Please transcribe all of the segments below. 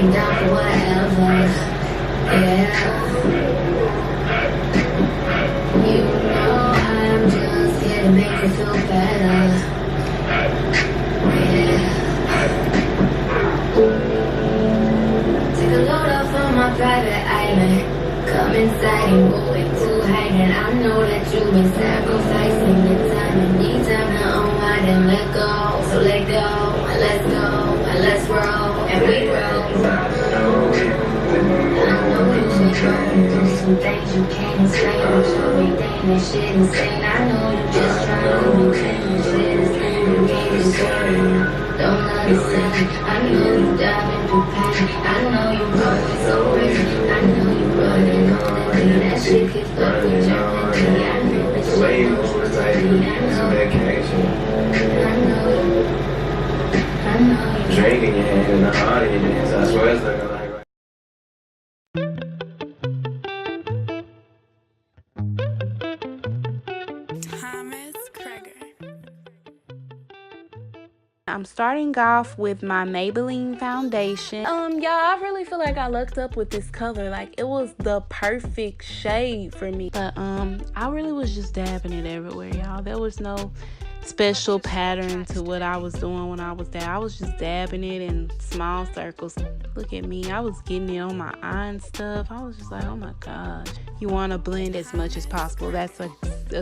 ain't down for whatever. Yeah. You know I'm just here to make you feel better. Yeah. Take a load off on my private island. Come inside and go into hiding. I know that you've been sacrificing your time and need time to unwind and let go. So let go, and let's go, and let's grow, and we grow. I know you've been going through some things you can't explain, but you're everything that shit insane. I know you just trying to be clean, shit is lame, you can't explain. Don't understand, I know you diving through pain. I know you going so crazy. I know you running on me. That shit keeps fucking jumping me. I know that shit knows I know you. Drink in your hand and the heart in your hands. I swear it's looking like. I'm starting off with my Maybelline foundation. Y'all, I really feel like I lucked up with this color. Like, it was the perfect shade for me. But I really was just dabbing it everywhere, y'all. There was no special pattern to what I was doing when I was there. I was just dabbing it in small circles. Look at me, I was getting it on my eye and stuff. I was just like, oh my gosh. You want to blend as much as possible. That's a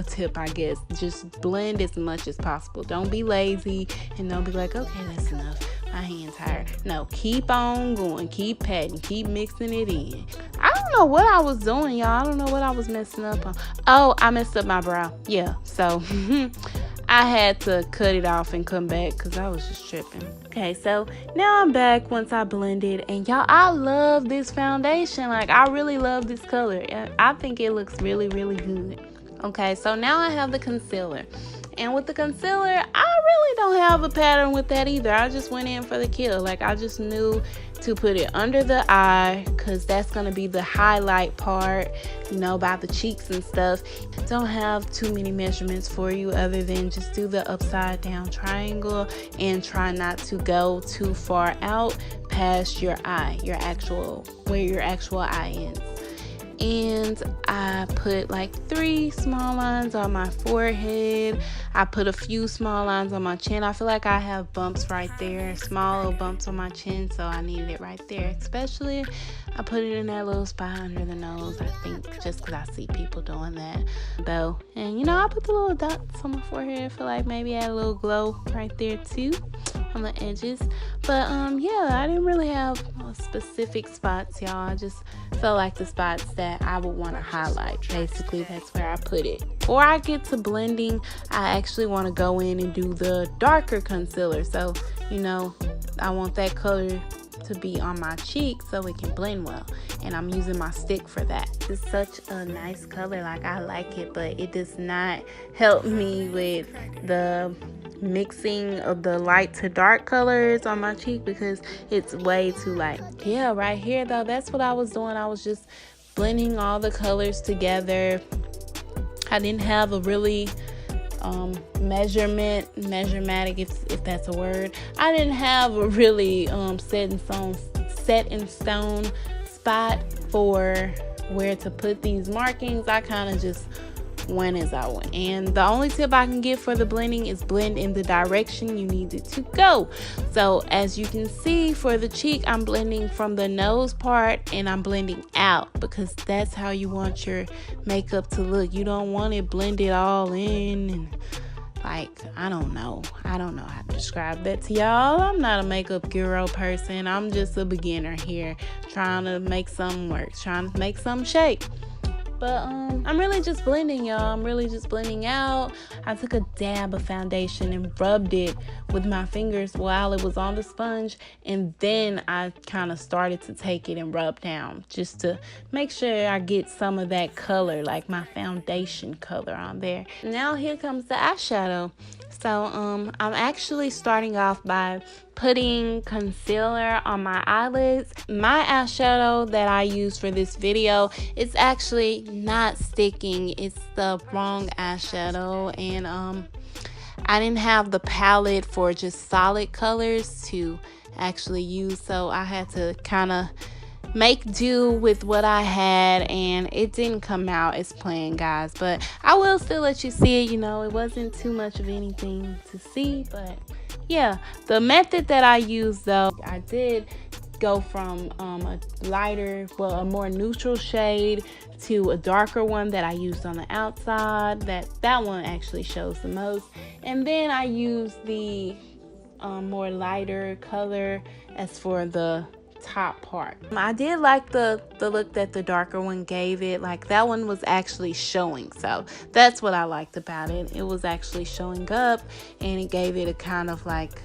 tip, I guess. Just blend as much as possible. Don't be lazy and don't be like, okay, that's enough, my hand's tired. No, keep on going, keep patting, keep mixing it in. I don't know what I was doing, y'all. I don't know what I was messing up on. Oh, I messed up my brow. Yeah, so I had to cut it off and come back because I was just tripping. Okay, so now I'm back once I blended. And y'all, I love this foundation. Like, I really love this color. I think it looks really, really good. Okay, so now I have the concealer. And with the concealer, I really don't have a pattern with that either. I just went in for the kill. Like, I just knew to put it under the eye because that's going to be the highlight part, you know, by the cheeks and stuff. Don't have too many measurements for you other than just do the upside down triangle and try not to go too far out past your eye, where your actual eye ends. And I put like 3 small lines on my forehead. I put a few small lines on my chin. I feel like I have bumps right there, small little bumps on my chin, so I needed it right there. Especially, I put it in that little spot under the nose, I think, just because I see people doing that though. And you know, I put the little dots on my forehead. I feel like maybe add a little glow right there too on the edges. But yeah, I didn't really have specific spots, y'all. I just felt like the spots that I would want to highlight. Basically, that's where I put it. Before I get to blending, I actually want to go in and do the darker concealer. So, you know, I want that color to be on my cheek so it can blend well, and I'm using my stick for that. It's such a nice color. Like, I like it, but it does not help me with the mixing of the light to dark colors on my cheek because it's way too light. Yeah, right here though, that's what I was doing. I was just blending all the colors together. I didn't have a really measurematic, if that's a word. I didn't have a really set in stone spot for where to put these markings. I kind of just went as I went. And the only tip I can give for the blending is blend in the direction you need it to go. So as you can see, for the cheek, I'm blending from the nose part and I'm blending out because that's how you want your makeup to look. You don't want it blended all in and like, I don't know how to describe that to y'all. I'm not a makeup guru person. I'm just a beginner here trying to make something work, trying to make something shake. But I'm really just blending, y'all. I'm really just blending out. I took a dab of foundation and rubbed it with my fingers while it was on the sponge. And then I kind of started to take it and rub down just to make sure I get some of that color, like my foundation color on there. Now here comes the eyeshadow. So I'm actually starting off by putting concealer on my eyelids. My eyeshadow that I use for this video, it's actually not sticking. It's the wrong eyeshadow, and I didn't have the palette for just solid colors to actually use, so I had to kind of make do with what I had, and it didn't come out as planned, guys, but I will still let you see it. You know, it wasn't too much of anything to see, but yeah, the method that I used, though, I did go from a lighter, well, a more neutral shade to a darker one that I used on the outside. That one actually shows the most, and then I used the more lighter color as for the top part. I did like the look that the darker one gave it. Like, that one was actually showing, so that's what I liked about it. It was actually showing up, and it gave it a kind of like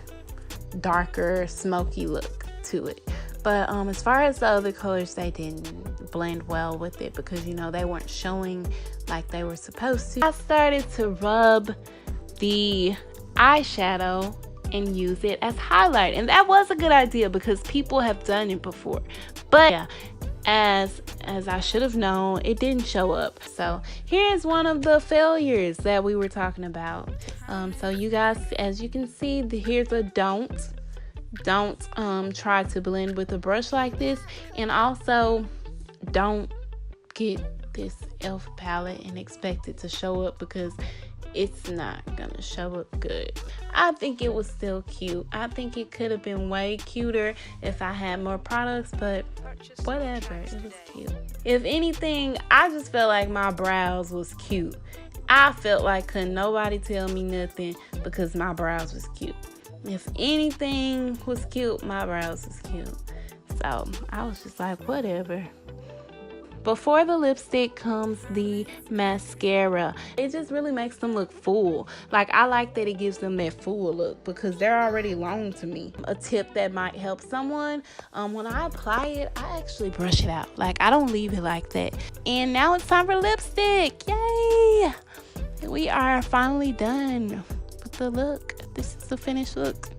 darker, smoky look to it. But as far as the other colors, they didn't blend well with it because, you know, they weren't showing like they were supposed to. I started to rub the eyeshadow and use it as highlight, and that was a good idea because people have done it before. But yeah, as I should have known, it didn't show up. So here's one of the failures that we were talking about. So you guys, as you can see, here's a don't try to blend with a brush like this, and also don't get this e.l.f. palette and expect it to show up because it's not gonna show up good. I think it was still cute. I think it could have been way cuter if I had more products, but whatever, it was cute. If anything, I just felt like my brows was cute. I felt like couldn't nobody tell me nothing because my brows was cute. If anything was cute, my brows was cute. So I was just like, whatever. Before the lipstick comes the mascara. It just really makes them look full. Like, I like that it gives them that full look because they're already long to me. A tip that might help someone, when I apply it, I actually brush it out. Like, I don't leave it like that. And now it's time for lipstick. Yay! We are finally done with the look. This is the finished look.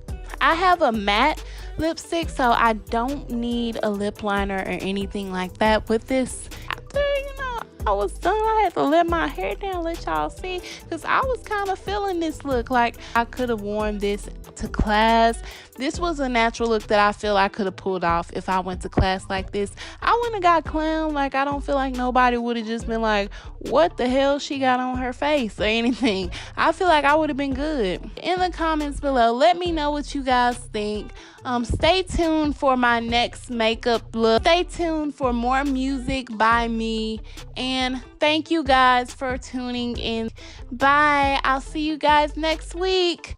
I have a matte lipstick, so I don't need a lip liner or anything like that with this. After, you know, I was done, I had to let my hair down, let y'all see, because I was kind of feeling this look. Like, I could have worn this to class. This was a natural look that I feel I could have pulled off if I went to class like this. I wouldn't have got clown. Like, I don't feel like nobody would have just been like, what the hell she got on her face or anything. I feel like I would have been good. In the comments below, let me know what you guys think. Stay tuned for my next makeup look. Stay tuned for more music by me. And thank you guys for tuning in. Bye. I'll see you guys next week.